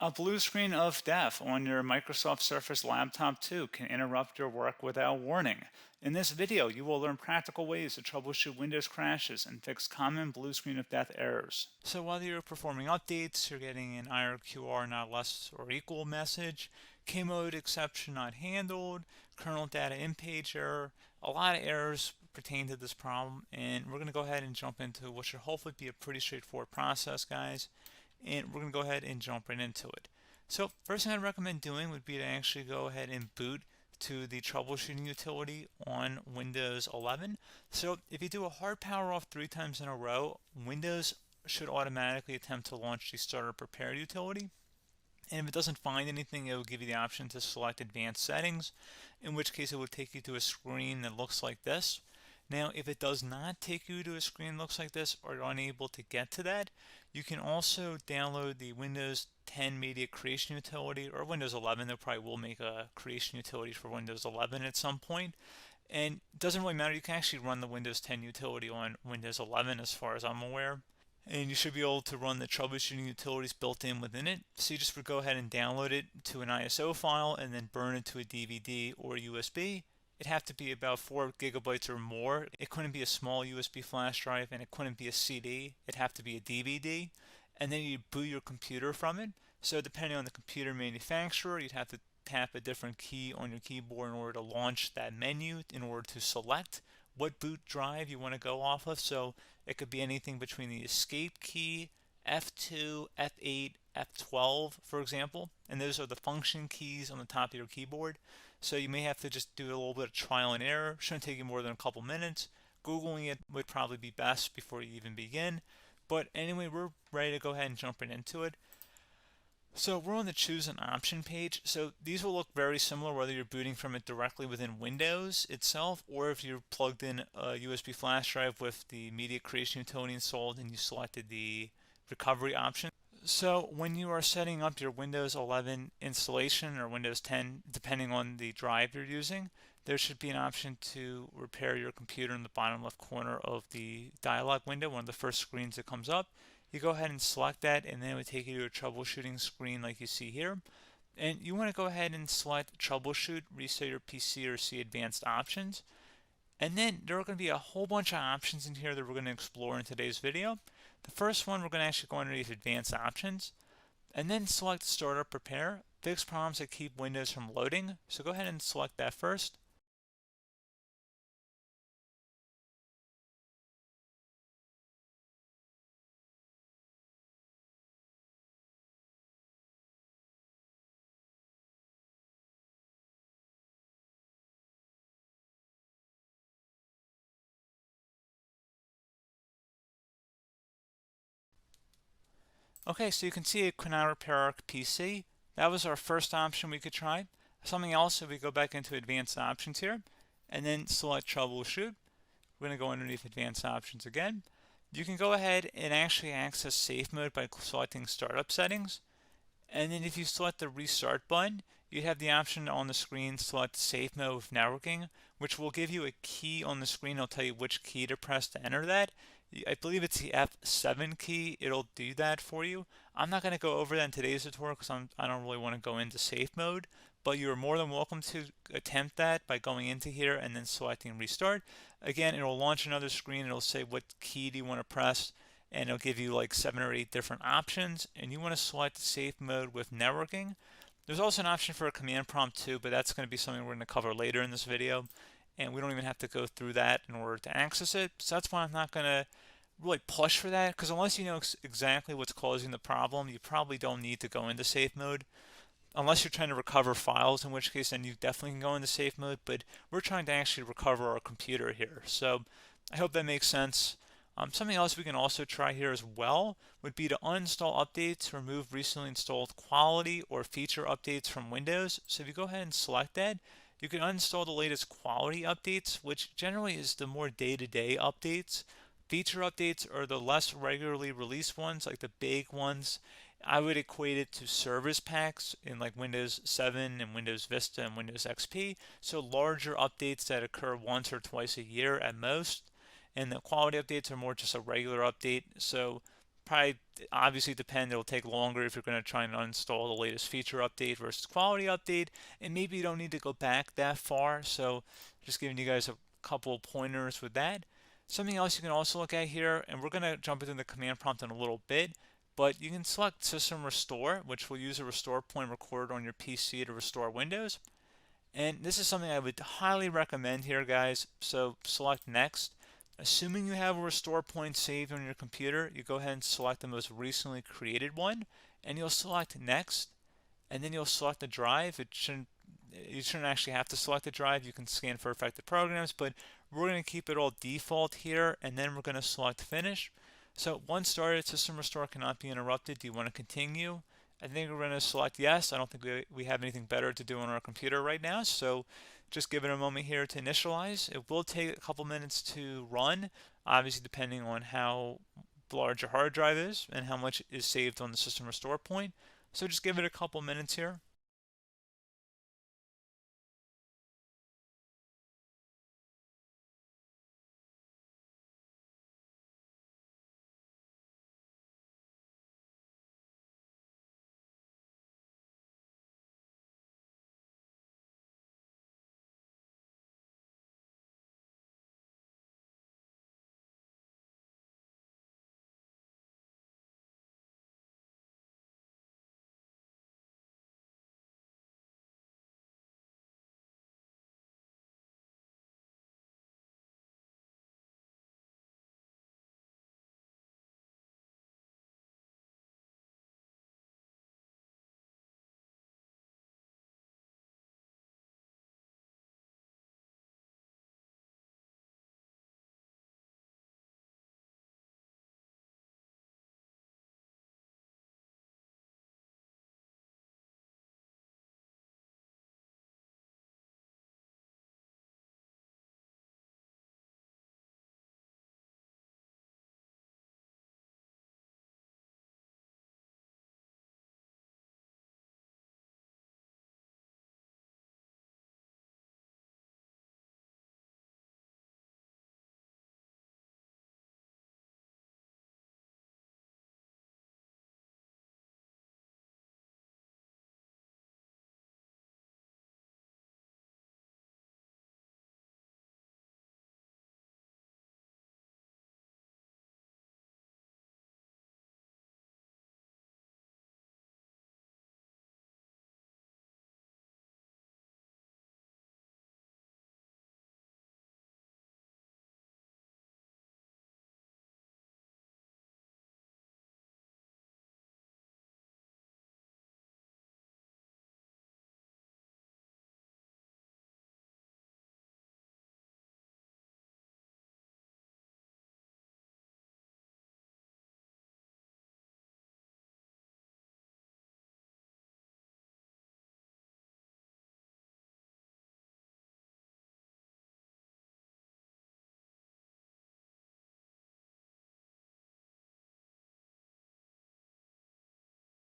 A blue screen of death on your Microsoft Surface Laptop 2 can interrupt your work without warning. In this video, you will learn practical ways to troubleshoot Windows crashes and fix common blue screen of death errors. So while you're performing updates, you're getting an IRQR not less or equal message, K-mode exception not handled, kernel data in page error, a lot of errors pertain to this problem, and we're going to go ahead and jump into what should hopefully be a pretty straightforward process, guys. And we're going to go ahead and jump right into it. So first thing I'd recommend doing would be to actually go ahead and boot to the troubleshooting utility on Windows 11. So if you do a hard power off 3 times in a row, Windows should automatically attempt to launch the starter prepare utility. And if it doesn't find anything, it will give you the option to select advanced settings, in which case it would take you to a screen that looks like this. Now, if it does not take you to a screen that looks like this, or you're unable to get to that, you can also download the Windows 10 Media Creation Utility, or Windows 11. They probably will make a creation utility for Windows 11 at some point. And it doesn't really matter. You can actually run the Windows 10 utility on Windows 11 as far as I'm aware. And you should be able to run the troubleshooting utilities built in within it. So you just would go ahead and download it to an ISO file and then burn it to a DVD or USB. It'd have to be about 4 gigabytes or more. It couldn't be a small USB flash drive, and it couldn't be a CD. It'd have to be a DVD. And then you'd boot your computer from it. So depending on the computer manufacturer, you'd have to tap a different key on your keyboard in order to launch that menu, in order to select what boot drive you want to go off of. So it could be anything between the escape key, F2, F8, F12, for example, and those are the function keys on the top of your keyboard. So you may have to just do a little bit of trial and error. Shouldn't take you more than a couple minutes. Googling it would probably be best before you even begin. But anyway, we're ready to go ahead and jump right into it. So we're on the choose an option page. So these will look very similar whether you're booting from it directly within Windows itself, or if you're plugged in a USB flash drive with the media creation utility installed and you selected the recovery option. So when you are setting up your Windows 11 installation or Windows 10, depending on the drive you're using, there should be an option to repair your computer in the bottom left corner of the dialog window, one of the first screens that comes up. You go ahead and select that, and then it would take you to a troubleshooting screen like you see here. And you want to go ahead and select troubleshoot, reset your PC, or see advanced options. And then there are going to be a whole bunch of options in here that we're going to explore in today's video. The first one, we're going to actually go underneath advanced options and then select startup prepare, fix problems that keep Windows from loading. So go ahead and select that first. Okay, so you can see it could not repair our PC. That was our first option we could try. Something else, if we go back into advanced options here and then select troubleshoot, we're going to go underneath advanced options again. You can go ahead and actually access safe mode by selecting startup settings. And then if you select the restart button, you have the option on the screen select safe mode with networking, which will give you a key on the screen. It'll tell you which key to press to enter that. I believe it's the F7 key. It'll do that for you. I'm not going to go over that in today's tutorial because I don't really want to go into safe mode, but you're more than welcome to attempt that by going into here and then selecting restart. Again, it'll launch another screen. It'll say what key do you want to press, and it'll give you like 7 or 8 different options, and you want to select safe mode with networking. There's also an option for a command prompt too, but that's going to be something we're going to cover later in this video, and we don't even have to go through that in order to access it. So that's why I'm not going to really push for that, because unless you know exactly what's causing the problem, you probably don't need to go into safe mode. Unless you're trying to recover files, in which case then you definitely can go into safe mode, but we're trying to actually recover our computer here. So I hope that makes sense. Something else we can also try here as well would be to uninstall updates, remove recently installed quality or feature updates from Windows. So if you go ahead and select that, you can uninstall the latest quality updates, which generally is the more day-to-day updates. Feature updates are the less regularly released ones, like the big ones. I would equate it to service packs in like Windows 7 and Windows Vista and Windows XP. So larger updates that occur once or twice a year at most. And the quality updates are more just a regular update. So probably obviously depend. It'll take longer if you're going to try and uninstall the latest feature update versus quality update, and maybe you don't need to go back that far. So just giving you guys a couple pointers with that. Something else you can also look at here, and we're going to jump into the command prompt in a little bit, but you can select System Restore, which will use a restore point recorded on your PC to restore Windows. And this is something I would highly recommend here, guys. So select Next. Assuming you have a restore point saved on your computer, you go ahead and select the most recently created one, and you'll select Next, and then you'll select the drive. You shouldn't actually have to select the drive. You can scan for affected programs, but we're going to keep it all default here, and then we're going to select Finish. So once started, System Restore cannot be interrupted. Do you want to continue? I think we're going to select yes. I don't think we have anything better to do on our computer right now, so just give it a moment here to initialize. It will take a couple minutes to run, obviously depending on how large your hard drive is and how much is saved on the System Restore point. So just give it a couple minutes here.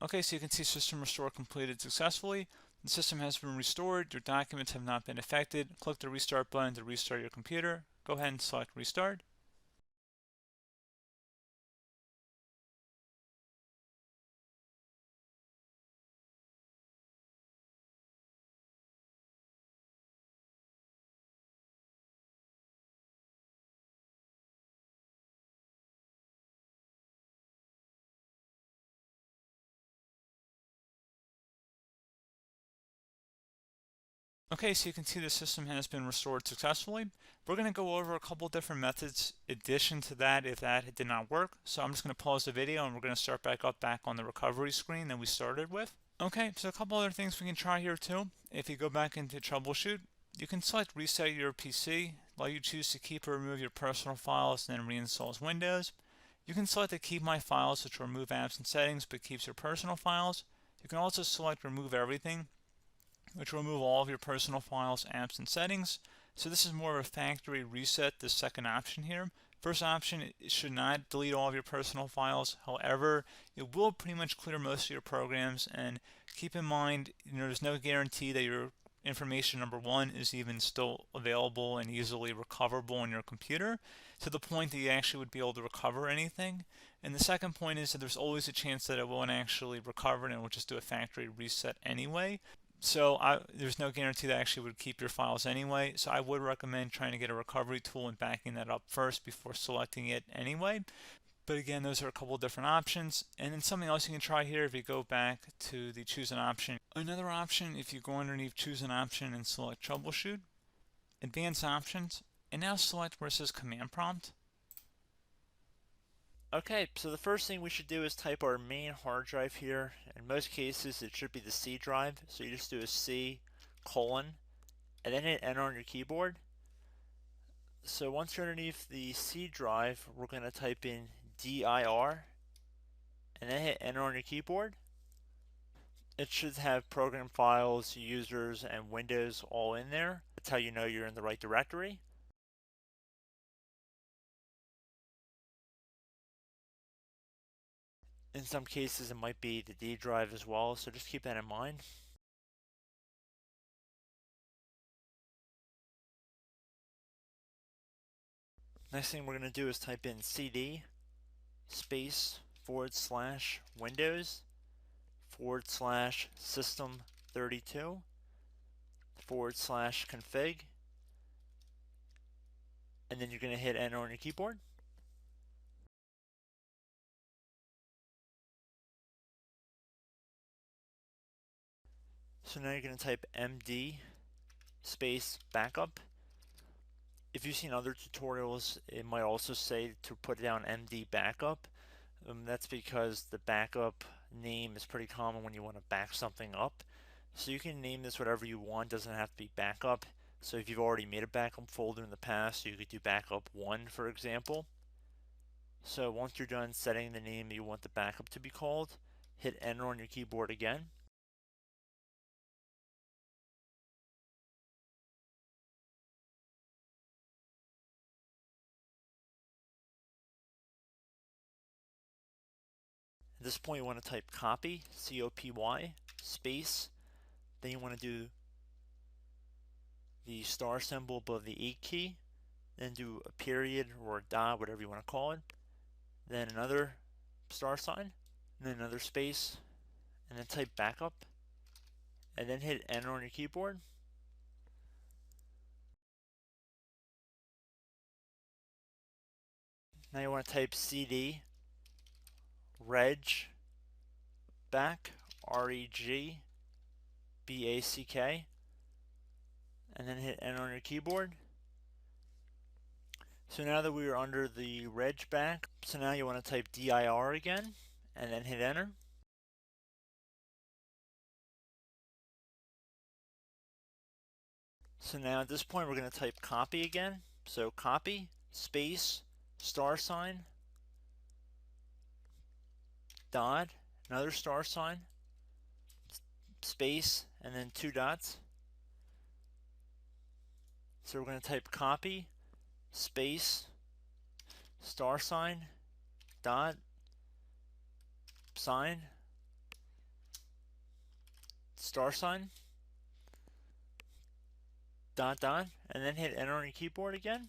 Okay, so you can see System Restore completed successfully. The system has been restored. Your documents have not been affected. Click the Restart button to restart your computer. Go ahead and select Restart. Okay, so you can see the system has been restored successfully. We're going to go over a couple different methods in addition to that if that did not work. So I'm just going to pause the video and we're going to start back on the recovery screen that we started with. Okay, so a couple other things we can try here too. If you go back into troubleshoot, you can select reset your PC, while you choose to keep or remove your personal files and then reinstalls Windows. You can select to keep my files, which will remove apps and settings but keeps your personal files. You can also select remove everything, which will remove all of your personal files, apps, and settings. So this is more of a factory reset, the second option here. First option, it should not delete all of your personal files. However, it will pretty much clear most of your programs, and keep in mind, there's no guarantee that your information, number one, is even still available and easily recoverable on your computer, to the point that you actually would be able to recover anything. And the second point is that there's always a chance that it won't actually recover and it will just do a factory reset anyway. So there's no guarantee that actually would keep your files anyway. So I would recommend trying to get a recovery tool and backing that up first before selecting it anyway. But again, those are a couple of different options. And then something else you can try here, if you go back to the choose an option. Another option, if you go underneath choose an option and select troubleshoot, advanced options, and now select where it says command prompt. Okay, so the first thing we should do is type our main hard drive here. In most cases, it should be the C drive. So you just do a C colon and then hit enter on your keyboard. So once you're underneath the C drive, we're going to type in dir and then hit enter on your keyboard. It should have program files, users, and Windows all in there. That's how you know you're in the right directory. In some cases, it might be the D drive as well, so just keep that in mind. Next thing we're going to do is type in cd space / Windows / system 32 / config, and then you're going to hit enter on your keyboard. So now you're going to type md space backup. If you've seen other tutorials, it might also say to put down md backup. That's because the backup name is pretty common when you want to back something up. So you can name this whatever you want, doesn't have to be backup. So if you've already made a backup folder in the past, you could do backup 1, for example. So once you're done setting the name you want the backup to be called, hit enter on your keyboard again. At this point you want to type copy, C-O-P-Y, space, then you want to do the star symbol above the 8 key, then do a period or a dot, whatever you want to call it, then another star sign, and then another space, and then type backup, and then hit enter on your keyboard. Now you want to type cd reg back, R-E-G-B-A-C-K, and then hit enter on your keyboard. So now that we are under the reg back, so now you want to type dir again, and then hit enter. So now at this point we're going to type copy again. So copy, space, star sign, dot, another star sign, space, and then 2 dots. So we're going to type copy, space, star sign, dot, sign, star sign, dot, dot, and then hit enter on your keyboard again.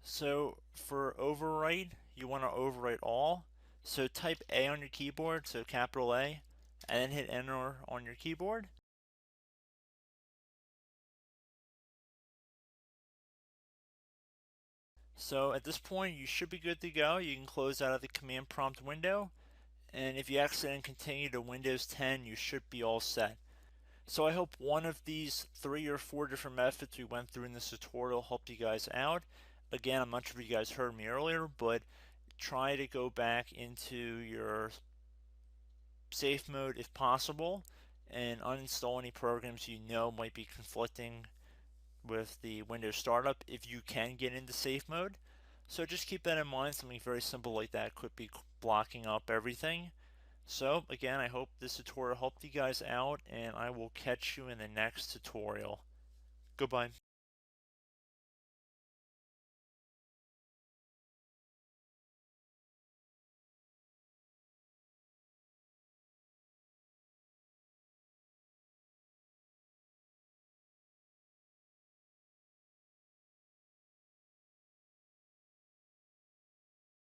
So for overwrite, you want to overwrite all. So type A on your keyboard, so capital A, and then hit enter on your keyboard. So at this point you should be good to go. You can close out of the command prompt window, and if you accidentally continue to Windows 10 you should be all set. So I hope one of these 3 or 4 different methods we went through in this tutorial helped you guys out. Again, I'm not sure if you guys heard me earlier, but try to go back into your safe mode if possible and uninstall any programs you know might be conflicting with the Windows startup if you can get into safe mode. So just keep that in mind. Something very simple like that could be blocking up everything. So again, I hope this tutorial helped you guys out, and I will catch you in the next tutorial. Goodbye.